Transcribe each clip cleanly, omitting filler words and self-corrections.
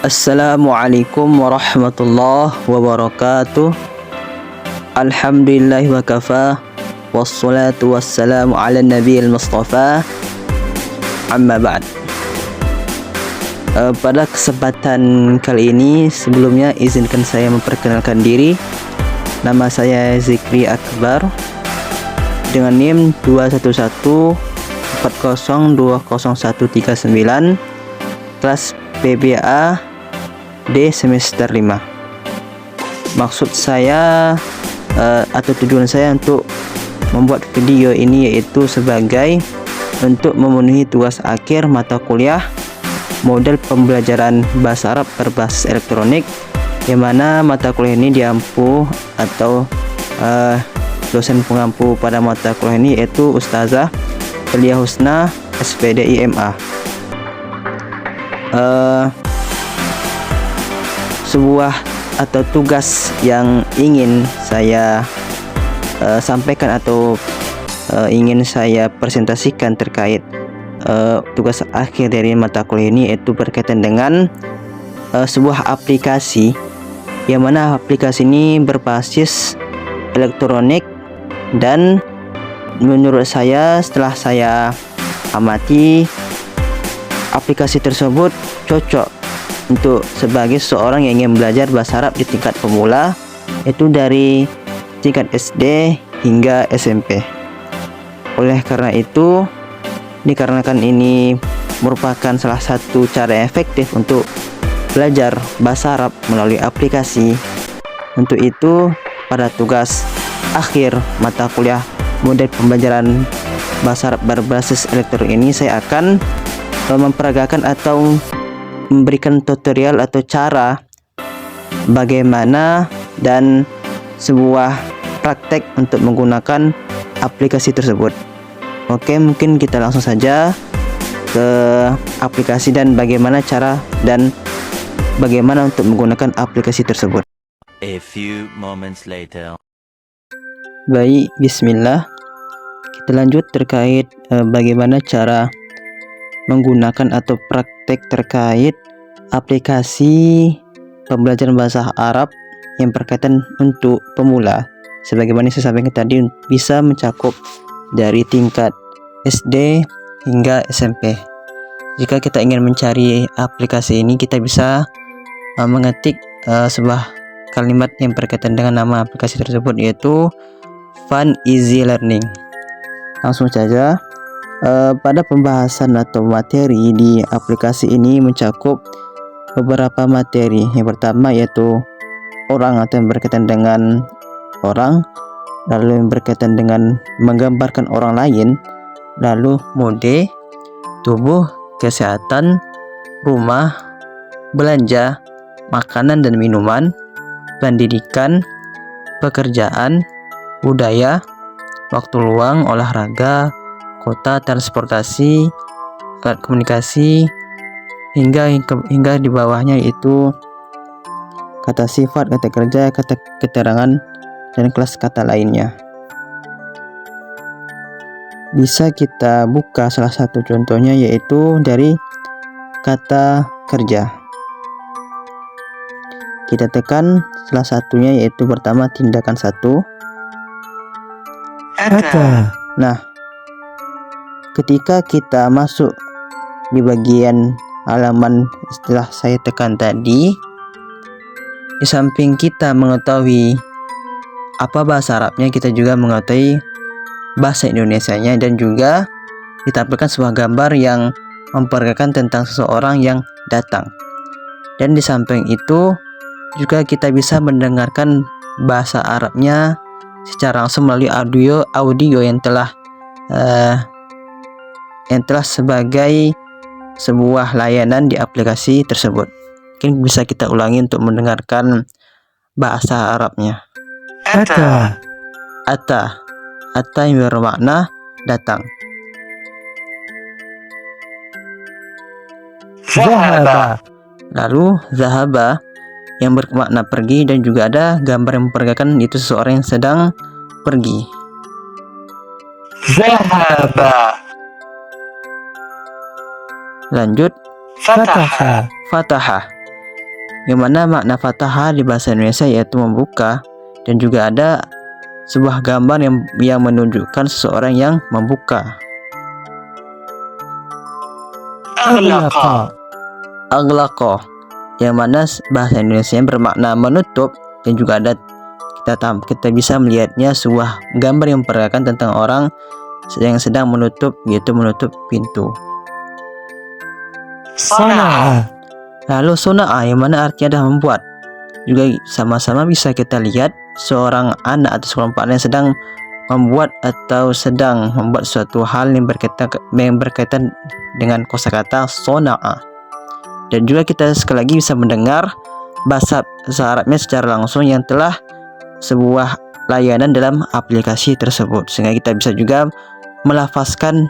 Assalamualaikum warahmatullahi wabarakatuh. Alhamdulillah wa kafa. Wassalatu wassalamu ala nabiyil mustafa. Amma ba'd. Pada kesempatan kali ini, sebelumnya izinkan saya memperkenalkan diri. Nama saya Zikri Akbar dengan NIM 21140200139, kelas PBA D semester 5. Maksud saya atau tujuan saya untuk membuat video ini yaitu sebagai untuk memenuhi tugas akhir mata kuliah model pembelajaran bahasa Arab berbasis elektronik, yang mana mata kuliah ini diampu atau dosen pengampu pada mata kuliah ini yaitu Ustazah Elia Husna SPD IMA. Sebuah atau tugas yang ingin saya sampaikan atau ingin saya presentasikan terkait tugas akhir dari mata kuliah ini yaitu berkaitan dengan sebuah aplikasi, yang mana aplikasi ini berbasis elektronik, dan menurut saya setelah saya amati aplikasi tersebut cocok untuk sebagai seorang yang ingin belajar bahasa Arab di tingkat pemula, yaitu dari tingkat SD hingga SMP. Oleh karena itu, dikarenakan ini merupakan salah satu cara efektif untuk belajar bahasa Arab melalui aplikasi, untuk itu pada tugas akhir mata kuliah model pembelajaran bahasa Arab berbasis elektronik ini saya akan memperagakan atau memberikan tutorial atau cara bagaimana dan sebuah praktek untuk menggunakan aplikasi tersebut. Oke, mungkin kita langsung saja ke aplikasi dan bagaimana cara dan bagaimana untuk menggunakan aplikasi tersebut. A few moments later. Baik, bismillah. Kita lanjut terkait bagaimana cara menggunakan atau praktek terkait aplikasi pembelajaran bahasa Arab yang berkaitan untuk pemula. Sebagaimana saya sampaikan tadi, bisa mencakup dari tingkat SD hingga SMP. Jika kita ingin mencari aplikasi ini, kita bisa mengetik sebuah kalimat yang berkaitan dengan nama aplikasi tersebut, yaitu Fun Easy Learning. Langsung saja. Pada pembahasan atau materi di aplikasi ini mencakup beberapa materi. Yang pertama yaitu orang atau yang berkaitan dengan orang, lalu yang berkaitan dengan menggambarkan orang lain, lalu mode, tubuh, kesehatan, rumah, belanja, makanan dan minuman, pendidikan, pekerjaan, budaya, waktu luang, olahraga, kota, transportasi, alat komunikasi, hingga di bawahnya yaitu kata sifat, kata kerja, kata keterangan, dan kelas kata lainnya. Bisa kita buka salah satu contohnya yaitu dari kata kerja. Kita tekan salah satunya yaitu pertama tindakan 1. Nah, ketika kita masuk di bagian halaman setelah saya tekan tadi, di samping kita mengetahui apa bahasa Arabnya, kita juga mengetahui bahasa Indonesianya, dan juga ditampilkan sebuah gambar yang memperagakan tentang seseorang yang datang. Dan di samping itu juga kita bisa mendengarkan bahasa Arabnya secara langsung melalui audio yang telah sebagai sebuah layanan di aplikasi tersebut. Mungkin bisa kita ulangi untuk mendengarkan bahasa Arabnya. Ata yang bermakna datang. Lalu zahaba yang bermakna pergi, dan juga ada gambar yang memperagakan itu seseorang yang sedang pergi. Lanjut, fataha. yang mana makna fataha di bahasa Indonesia yaitu membuka, dan juga ada sebuah gambar yang menunjukkan seseorang yang membuka. Aghlaqa, yang mana bahasa Indonesia bermakna menutup, dan juga ada kita bisa melihatnya sebuah gambar yang memperlihatkan tentang orang yang sedang menutup, yaitu menutup pintu. Lalu sona'a, yang mana artinya adalah membuat, juga sama-sama bisa kita lihat seorang anak atau seorang anak yang sedang membuat atau sedang membuat suatu hal yang berkaitan dengan kosakata sona'a. Dan juga kita sekali lagi bisa mendengar bahasa Arabnya secara langsung yang telah sebuah layanan dalam aplikasi tersebut, sehingga kita bisa juga melafazkan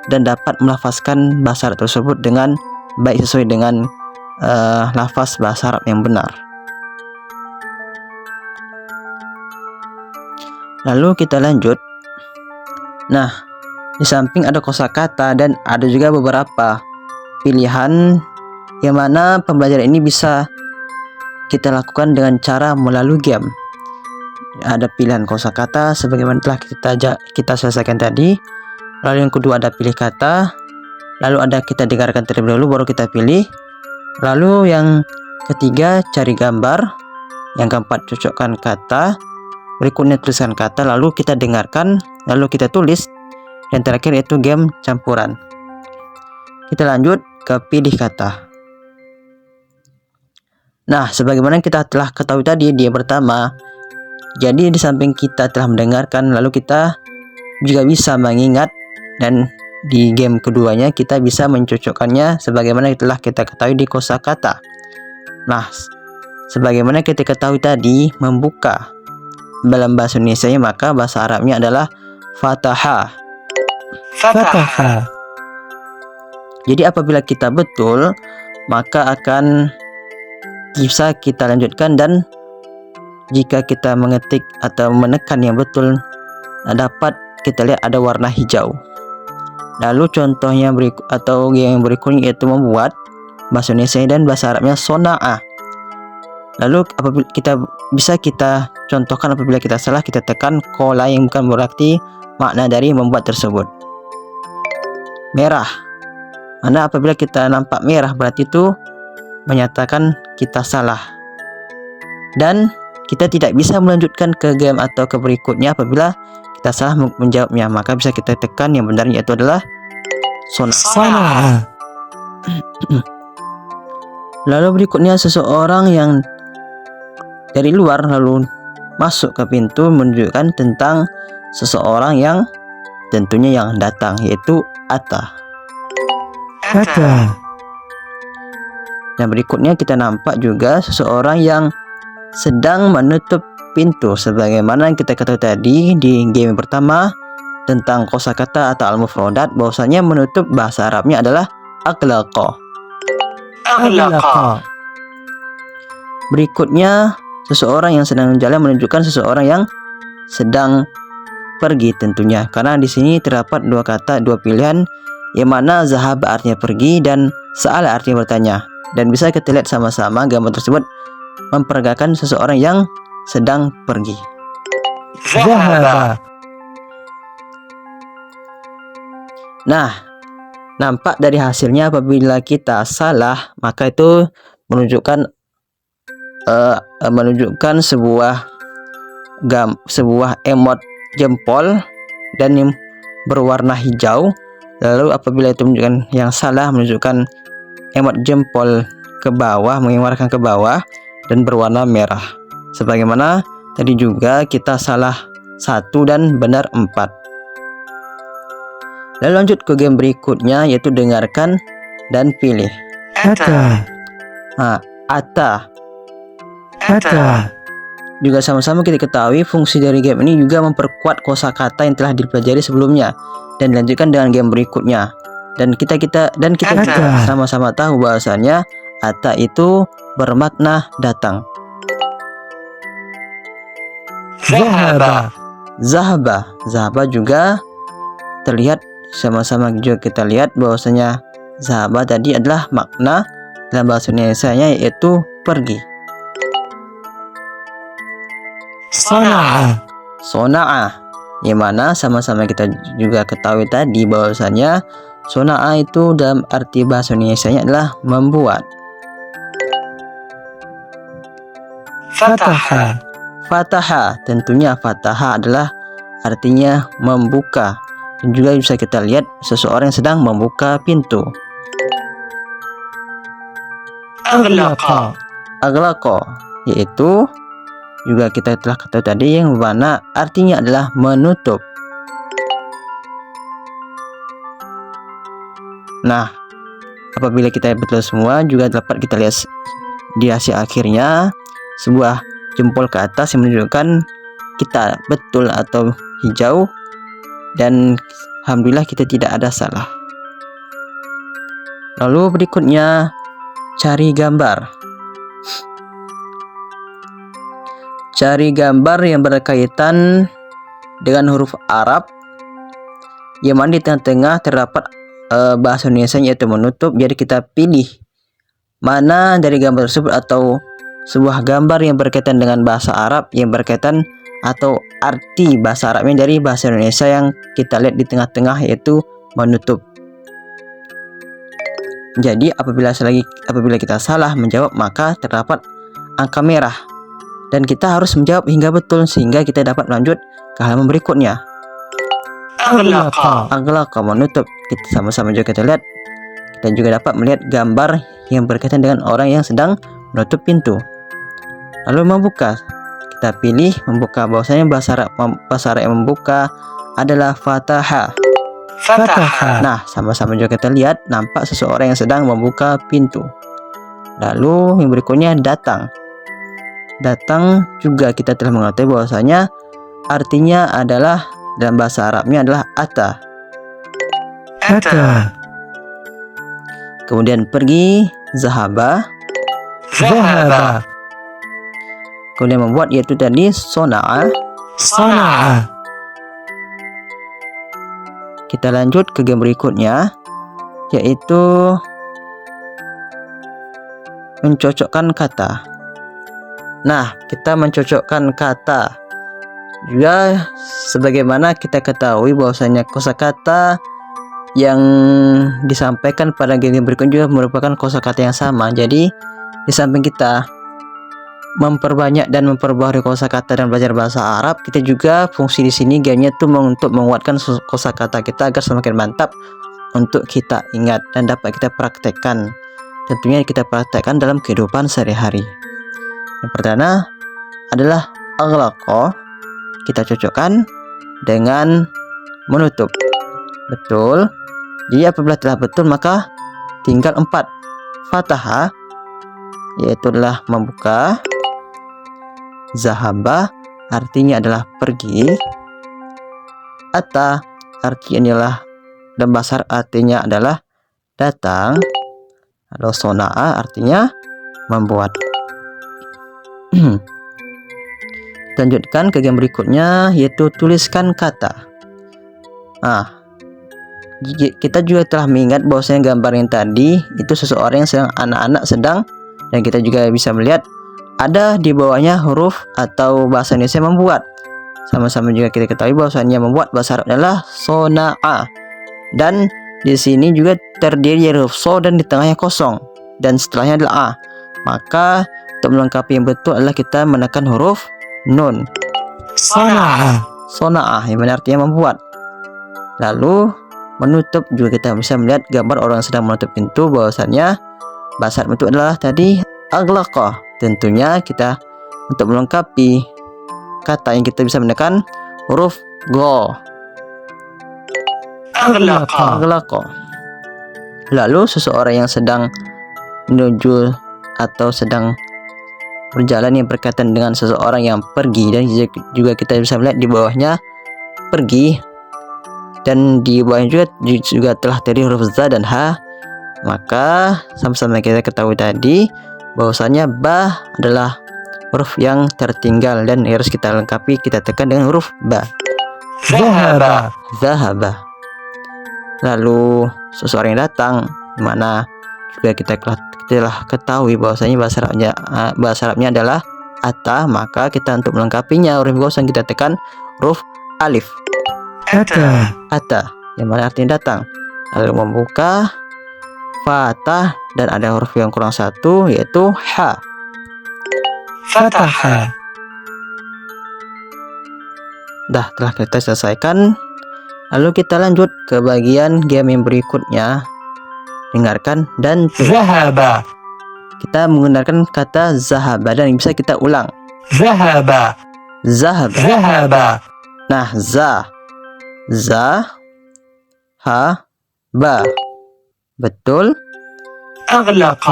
dan dapat melafazkan bahasa Arab tersebut dengan baik sesuai dengan lafaz bahasa Arab yang benar. Lalu kita lanjut. Nah, di samping ada kosakata dan ada juga beberapa pilihan yang mana pembelajaran ini bisa kita lakukan dengan cara melalui game. Ada pilihan kosakata sebagaimana telah kita selesaikan tadi. Lalu yang kedua ada pilih kata. Lalu ada kita dengarkan terlebih dahulu baru kita pilih. Lalu yang ketiga cari gambar. Yang keempat cocokkan kata. Berikutnya tuliskan kata, lalu kita dengarkan, lalu kita tulis. Dan terakhir yaitu game campuran. Kita lanjut ke pilih kata. Nah, sebagaimana kita telah ketahui tadi di yang pertama, jadi di samping kita telah mendengarkan, lalu kita juga bisa mengingat, dan di game keduanya kita bisa mencocokkannya sebagaimana telah kita ketahui di kosakata. Nah, sebagaimana kita ketahui tadi, membuka dalam bahasa Indonesia maka bahasa Arabnya adalah fataha. Jadi apabila kita betul, maka akan bisa kita lanjutkan, dan jika kita mengetik atau menekan yang betul, dapat kita lihat ada warna hijau. Lalu contohnya yang berikutnya yaitu membuat, bahasa Indonesia dan bahasa Arabnya sona'a. Lalu apabila kita contohkan apabila kita salah, kita tekan kola yang bukan berarti makna dari membuat tersebut. Merah, mana apabila kita nampak merah berarti itu menyatakan kita salah, dan kita tidak bisa melanjutkan ke game atau ke berikutnya apabila kita salah menjawabnya. Maka bisa kita tekan yang benar yaitu adalah sona'a. Lalu berikutnya seseorang yang dari luar lalu masuk ke pintu menunjukkan tentang seseorang yang tentunya yang datang, yaitu ata. Dan berikutnya kita nampak juga seseorang yang sedang menutup pintu, sebagaimana kita ketahui tadi di game pertama tentang kosakata atau al-mufradat, bahwasanya menutup bahasa Arabnya adalah aghlaqa. Berikutnya seseorang yang sedang jalan menunjukkan seseorang yang sedang pergi tentunya, karena di sini terdapat dua kata, dua pilihan, yang mana zahab artinya pergi dan sa'ala artinya bertanya. Dan bisa kita lihat sama-sama gambar tersebut memperagakan seseorang yang sedang pergi. Nah, nampak dari hasilnya apabila kita salah, maka itu menunjukkan sebuah emot jempol dan yang berwarna hijau. Lalu apabila itu menunjukkan yang salah, menunjukkan emot jempol ke bawah, mengarahkan ke bawah dan berwarna merah. Sebagaimana tadi juga kita salah 1 dan benar 4. Lalu lanjut ke game berikutnya yaitu dengarkan dan pilih. Ata. Juga sama-sama kita ketahui fungsi dari game ini juga memperkuat kosakata yang telah dipelajari sebelumnya dan dilanjutkan dengan game berikutnya. Dan kita juga sama-sama tahu bahwasanya ata itu bermakna datang. Zahaba juga terlihat, sama-sama juga kita lihat bahwasanya zahaba tadi adalah makna dalam bahasa Indonesia-nya yaitu pergi. صنع Sona'a, yang mana sama-sama kita juga ketahui tadi bahwasanya sona'a itu dalam arti bahasa Indonesia-nya adalah membuat. فتح Fataha, tentunya fataha adalah artinya membuka. Dan juga bisa kita lihat seseorang yang sedang membuka pintu. أغلق Aglaqa, yaitu juga kita telah ketahui tadi yang mana artinya adalah menutup. Nah, apabila kita betul semua juga dapat kita lihat di hasil akhirnya sebuah jempol ke atas yang menunjukkan kita betul atau hijau, dan alhamdulillah kita tidak ada salah. Lalu berikutnya cari gambar. Cari gambar yang berkaitan dengan huruf Arab yang mana di tengah-tengah terdapat bahasa Indonesia yaitu menutup. Jadi kita pilih mana dari gambar tersebut atau sebuah gambar yang berkaitan dengan bahasa Arab yang berkaitan atau arti bahasa Arabnya dari bahasa Indonesia yang kita lihat di tengah-tengah yaitu menutup. Jadi apabila kita salah menjawab maka terdapat angka merah dan kita harus menjawab hingga betul sehingga kita dapat melanjut ke halaman berikutnya. أغلق Aglaqa, menutup. Kita sama-sama juga kita lihat. Kita juga dapat melihat gambar yang berkaitan dengan orang yang sedang menutup pintu. Lalu membuka. Kita pilih membuka, bahwasanya bahasa Arab yang membuka adalah fataha. فتح Nah, sama-sama juga kita lihat nampak seseorang yang sedang membuka pintu. Lalu yang berikutnya datang. Datang juga kita telah mengetahui bahwasanya artinya adalah dalam bahasa Arabnya adalah ata. أتى Kemudian pergi, zahaba. ذهب Kemudian membuat yaitu tadi sona'a. صنع Kita lanjut ke game berikutnya yaitu mencocokkan kata. Nah, kita mencocokkan kata juga sebagaimana kita ketahui bahwasanya kosakata yang disampaikan pada game berikutnya juga merupakan kosakata yang sama. Jadi di samping kita memperbanyak dan memperbaharui kosakata dan belajar bahasa Arab, kita juga fungsi di sini gamenya itu untuk menguatkan kosakata kita agar semakin mantap untuk kita ingat dan dapat kita praktekkan. Tentunya kita praktekkan dalam kehidupan sehari-hari. Yang pertama adalah aghlaqa, kita cocokkan dengan menutup. Betul. Jadi apabila telah betul maka tinggal 4. Fataha yaitu adalah membuka. Zahaba artinya adalah pergi. Ata artinya adalah dalam bahasa artinya adalah datang. Lalu sona'a artinya membuat. Lanjutkan ke game berikutnya yaitu tuliskan kata. Nah, kita juga telah mengingat bahwasanya gambar yang tadi itu seseorang yang sedang anak-anak sedang, dan kita juga bisa melihat ada di bawahnya huruf atau bahasa Indonesia membuat. Sama-sama juga kita ketahui bahwasanya membuat bahasa Arab adalah sona'a. Dan di sini juga terdiri dari huruf so dan di tengahnya kosong dan setelahnya adalah a. Maka untuk melengkapi yang betul adalah kita menekan huruf nun. صنع Sona'a yang mana artinya membuat. Lalu menutup juga kita bisa melihat gambar orang sedang menutup pintu, bahwasannya bahasa Arab itu adalah tadi aghlaqa. Tentunya kita untuk melengkapi kata yang kita bisa menekan huruf go. أغلق Aghlaqa. Lalu seseorang yang sedang menuju atau sedang berjalan yang berkaitan dengan seseorang yang pergi, dan juga kita bisa melihat di bawahnya pergi, dan di bawahnya juga telah terdiri huruf za dan ha. Maka sama-sama kita ketahui tadi bahwasanya ba adalah huruf yang tertinggal dan harus kita lengkapi, kita tekan dengan huruf ba. ذهب Zahaba. Lalu seseorang yang datang, mana juga kita telah ketahui bahwasanya bahasa Arabnya adalah ata, maka kita untuk melengkapinya huruf ghosan kita tekan huruf alif. أتى Ata yang mana artinya datang. Lalu membuka fatah dan ada huruf yang kurang satu yaitu ha. فتح Dah telah kita selesaikan. Lalu kita lanjut ke bagian game yang berikutnya. Dengarkan dan ذهب kita menggunakan kata zahaba dan bisa kita ulang. ذهب Zahab. ذهب Nah, ha, ba. Betul. أغلق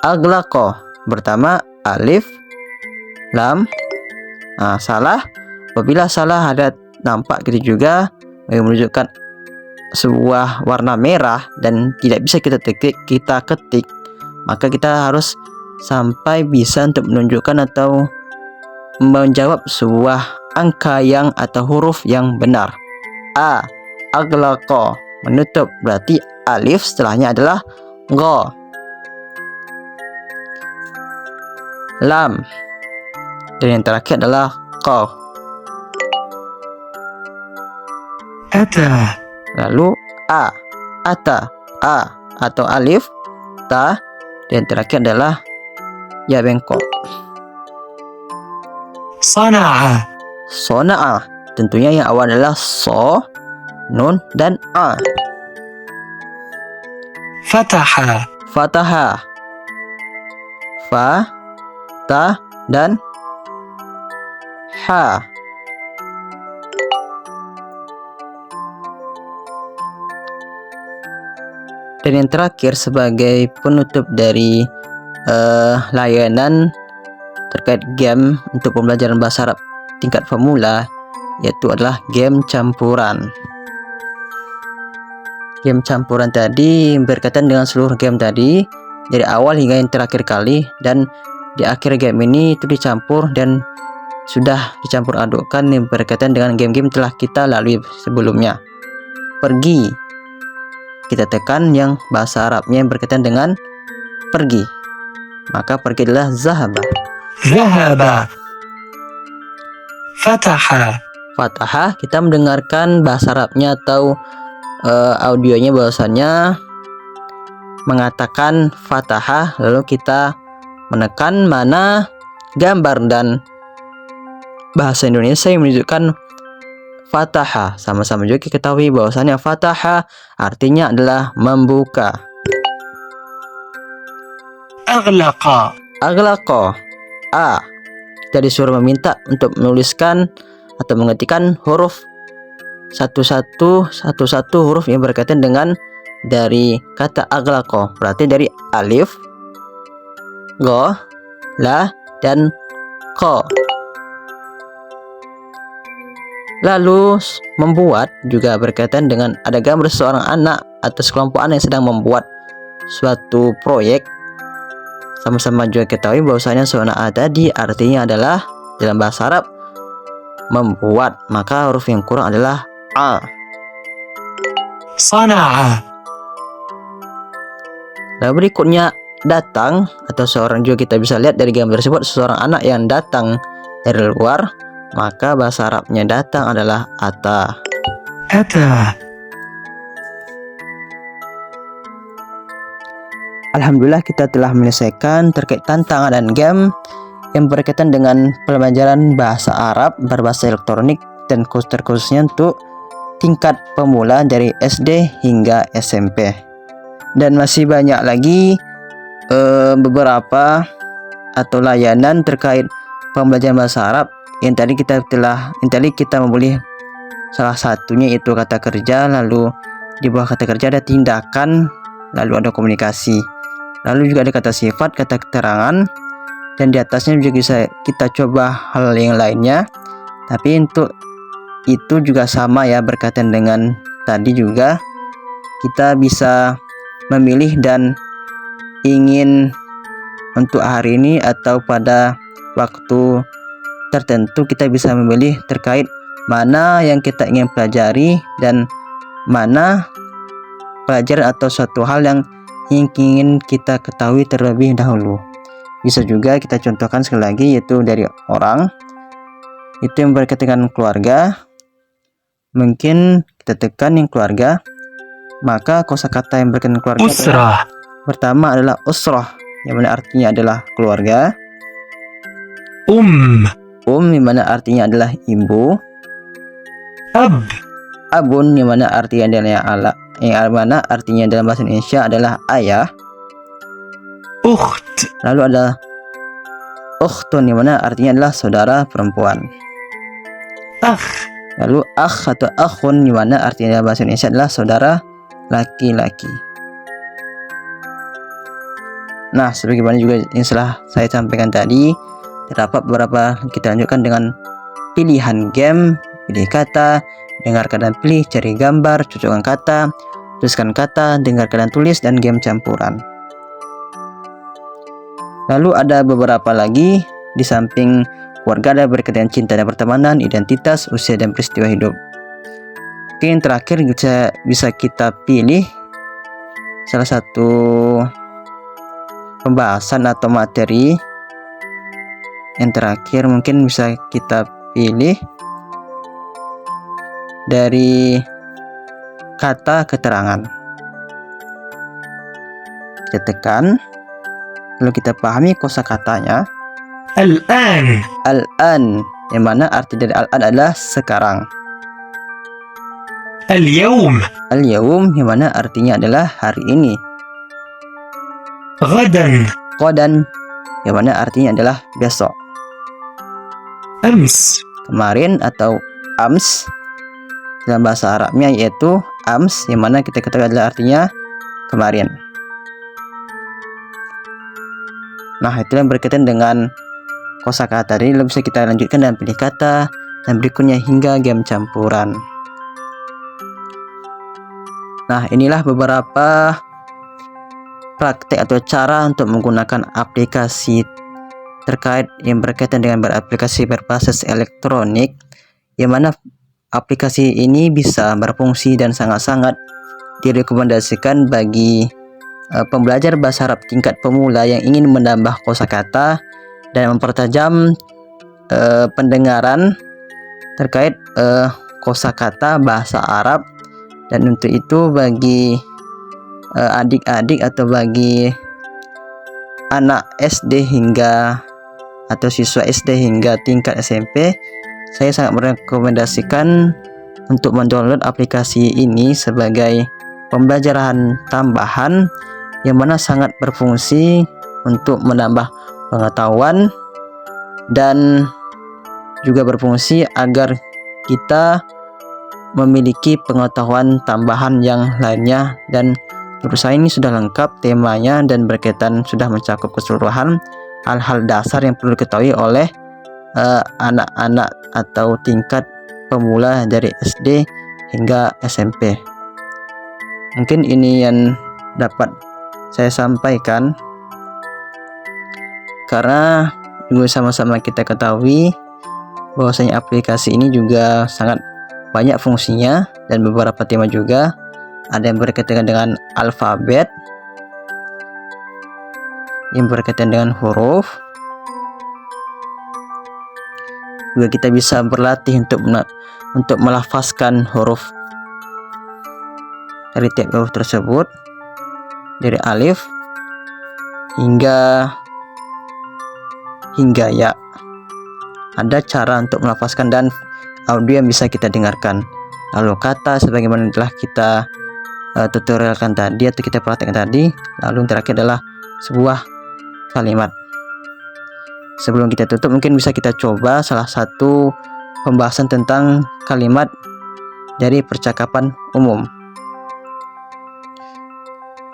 Aglaqa. Pertama alif, lam. Nah, salah. Apabila salah ada nampak gitu juga yang menunjukkan sebuah warna merah dan tidak bisa kita ketik, maka kita harus sampai bisa untuk menunjukkan atau menjawab sebuah angka yang atau huruf yang benar. Aglaqa menutup, berarti alif setelahnya adalah gha. Lam dan yang terakhir adalah qaf. أتى Lalu ata, atau alif, ta, dan yang terakhir adalah ya bengkok. صنع Sona'a, tentunya yang awal adalah so, nun, dan a. فتح Fataha, fa, ta, dan ha. Dan yang terakhir sebagai penutup dari layanan terkait game untuk pembelajaran bahasa Arab tingkat pemula, yaitu adalah game campuran. Game campuran tadi berkaitan dengan seluruh game tadi dari awal hingga yang terakhir kali, dan di akhir game ini itu dicampur dan sudah dicampur adukkan yang berkaitan dengan game-game telah kita lalui sebelumnya. Pergi, kita tekan yang bahasa Arabnya yang berkaitan dengan pergi, maka pergi adalah zahaba. ذهب فتح Fatahah, kita mendengarkan bahasa Arabnya atau audionya bahwasannya mengatakan fatahah, lalu kita menekan mana gambar dan bahasa Indonesia yang menunjukkan fatahah. Sama-sama juga kita ketahui bahwasannya fatahah artinya adalah membuka. أغلق Aglaqa, kita disuruh meminta untuk menuliskan atau mengetikkan huruf satu-satu huruf yang berkaitan dengan dari kata aglaqa, berarti dari alif, gha, la, dan qa. Lalu membuat juga berkaitan dengan ada gambar seorang anak atau sekelompok anak yang sedang membuat suatu proyek. Sama-sama juga ketahui bahwasanya sonaa tadi artinya adalah dalam bahasa Arab membuat, maka huruf yang kurang adalah a. صنع Lalu berikutnya datang, atau seorang juga kita bisa lihat dari gambar tersebut seorang anak yang datang dari luar, maka bahasa Arabnya datang adalah ata. أتى Alhamdulillah kita telah menyelesaikan terkait tantangan dan game yang berkaitan dengan pembelajaran bahasa Arab berbahasa elektronik dan khususnya untuk tingkat pemula dari SD hingga SMP. Dan masih banyak lagi beberapa atau layanan terkait pembelajaran bahasa Arab yang tadi kita memilih salah satunya itu kata kerja, lalu di bawah kata kerja ada tindakan, lalu ada komunikasi. Lalu juga ada kata sifat, kata keterangan, dan di atasnya juga bisa kita coba hal yang lainnya. Tapi untuk itu juga sama ya, berkaitan dengan tadi juga kita bisa memilih dan ingin untuk hari ini atau pada waktu tertentu kita bisa memilih terkait mana yang kita ingin pelajari dan mana pelajaran atau suatu hal yang yang ingin kita ketahui terlebih dahulu. Bisa juga kita contohkan sekali lagi, yaitu dari orang itu yang berkaitan dengan keluarga. Mungkin kita tekan yang keluarga, maka kosakata yang berkaitan dengan keluarga أسرة pertama adalah usrah, yang mana artinya adalah keluarga. Yang mana artinya adalah ibu. أب Abun, yang mana artinya adalah dalam bahasa Indonesia adalah ayah. أخت Lalu ada ukhtun, yang mana artinya adalah saudara perempuan. أخ Lalu akh atau akhun, yang mana artinya dalam bahasa Indonesia adalah saudara laki-laki. Nah, sebagaimana juga yang telah saya sampaikan tadi, terdapat beberapa, kita lanjutkan dengan pilihan game, pilih kata, dengarkan dan pilih, cari gambar, cocokkan kata, tuliskan kata, dengarkan dan tulis, dan game campuran. Lalu ada beberapa lagi di samping keluarga, ada berkaitan cinta dan pertemanan, identitas, usia dan peristiwa hidup. Oke, yang terakhir bisa kita pilih salah satu pembahasan atau materi. Yang terakhir mungkin bisa kita pilih dari kata keterangan. Kita tekan, lalu kita pahami kosakatanya. الآن Al-an, yang mana arti dari al-an adalah sekarang. اليوم Al-yawm, yang mana artinya adalah hari ini. غدا Qodan, yang mana artinya adalah besok. أمس Kemarin atau ams dalam bahasa Arabnya yaitu ams, yang mana kita ketahui adalah artinya kemarin. Nah, itu yang berkaitan dengan kosakata. Jadi bisa kita lanjutkan dan pilih kata, dan berikutnya hingga game campuran. Nah, inilah beberapa praktek atau cara untuk menggunakan aplikasi terkait yang berkaitan dengan beraplikasi berbasis elektronik, yang mana aplikasi ini bisa berfungsi dan sangat-sangat direkomendasikan bagi pembelajar bahasa Arab tingkat pemula yang ingin menambah kosakata dan mempertajam pendengaran terkait kosakata bahasa Arab. Dan untuk itu bagi adik-adik atau bagi anak SD hingga atau siswa SD hingga tingkat SMP, saya sangat merekomendasikan untuk mendownload aplikasi ini sebagai pembelajaran tambahan yang mana sangat berfungsi untuk menambah pengetahuan dan juga berfungsi agar kita memiliki pengetahuan tambahan yang lainnya. Dan menurut saya ini sudah lengkap temanya dan berkaitan sudah mencakup keseluruhan hal-hal dasar yang perlu diketahui oleh anak-anak atau tingkat pemula dari SD hingga SMP. Mungkin ini yang dapat saya sampaikan, karena juga sama-sama kita ketahui bahwasanya aplikasi ini juga sangat banyak fungsinya dan beberapa tema juga. Ada yang berkaitan dengan alfabet, yang berkaitan dengan huruf. Juga kita bisa berlatih untuk melafazkan huruf dari tiap huruf tersebut, dari alif hingga ya. Ada cara untuk melafazkan dan audio yang bisa kita dengarkan. Lalu kata sebagaimana telah kita tutorialkan tadi atau kita praktekkan tadi. Lalu yang terakhir adalah sebuah kalimat. Sebelum kita tutup, mungkin bisa kita coba salah satu pembahasan tentang kalimat dari percakapan umum.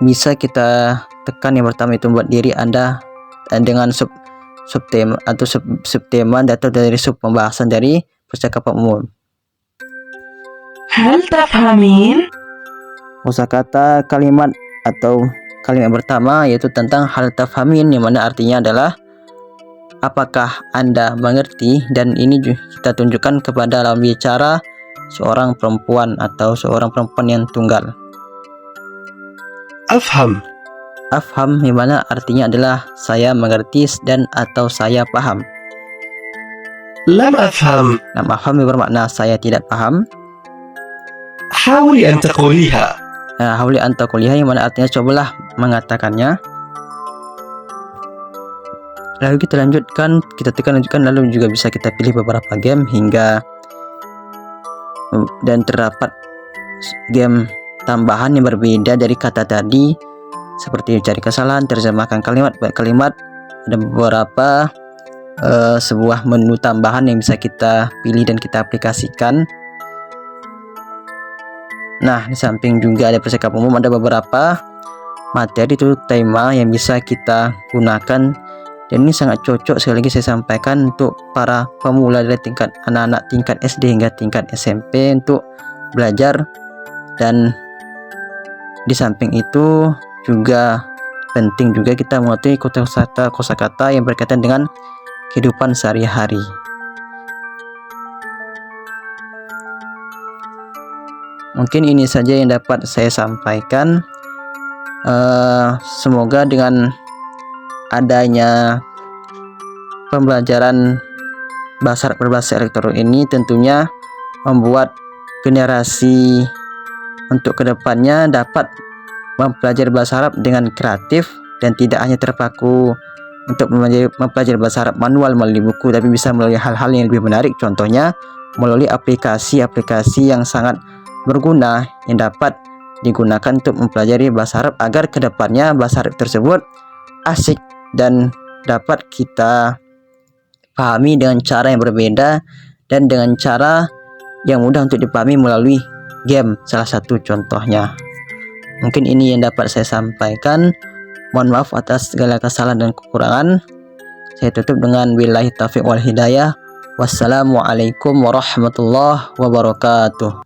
Bisa kita tekan yang pertama itu buat diri Anda dengan subtema atau subtema atau dari sub pembahasan dari percakapan umum. هل تفهمين؟ Kosakata kalimat atau kalimat pertama yaitu tentang hal tafhamin, yang mana artinya adalah apakah Anda mengerti, dan ini kita tunjukkan kepada lawan bicara seorang perempuan atau seorang perempuan yang tunggal. أفهم afham yang mana artinya adalah saya mengerti dan atau saya paham. لم أفهم. Lam afham bermakna saya tidak paham. حاولي أن تقوليها. Hauli anta kuliah yang mana artinya cobalah mengatakannya. Lalu kita lanjutkan, kita lanjutkan, lalu juga bisa kita pilih beberapa game hingga dan terdapat game tambahan yang berbeda dari kata tadi, seperti cari kesalahan, terjemahkan kalimat, ada beberapa sebuah menu tambahan yang bisa kita pilih dan kita aplikasikan. Nah, di samping juga ada percakapan umum, ada beberapa materi itu tema yang bisa kita gunakan, dan ini sangat cocok sekali lagi saya sampaikan untuk para pemula dari tingkat anak-anak tingkat SD hingga tingkat SMP untuk belajar. Dan di samping itu juga penting juga kita mengetahui kosakata yang berkaitan dengan kehidupan sehari-hari. Mungkin ini saja yang dapat saya sampaikan. Semoga dengan adanya pembelajaran bahasa Arab berbasis elektronik ini tentunya membuat generasi untuk kedepannya dapat mempelajari bahasa Arab dengan kreatif dan tidak hanya terpaku untuk mempelajari bahasa Arab manual melalui buku, tapi bisa melalui hal-hal yang lebih menarik, contohnya melalui aplikasi-aplikasi yang sangat berguna yang dapat digunakan untuk mempelajari bahasa Arab agar kedepannya bahasa Arab tersebut asik dan dapat kita pahami dengan cara yang berbeda dan dengan cara yang mudah untuk dipahami melalui game, salah satu contohnya. Mungkin ini yang dapat saya sampaikan. Mohon maaf atas segala kesalahan dan kekurangan. Saya tutup dengan billahi taufiq wal hidayah. Wassalamualaikum warahmatullahi wabarakatuh.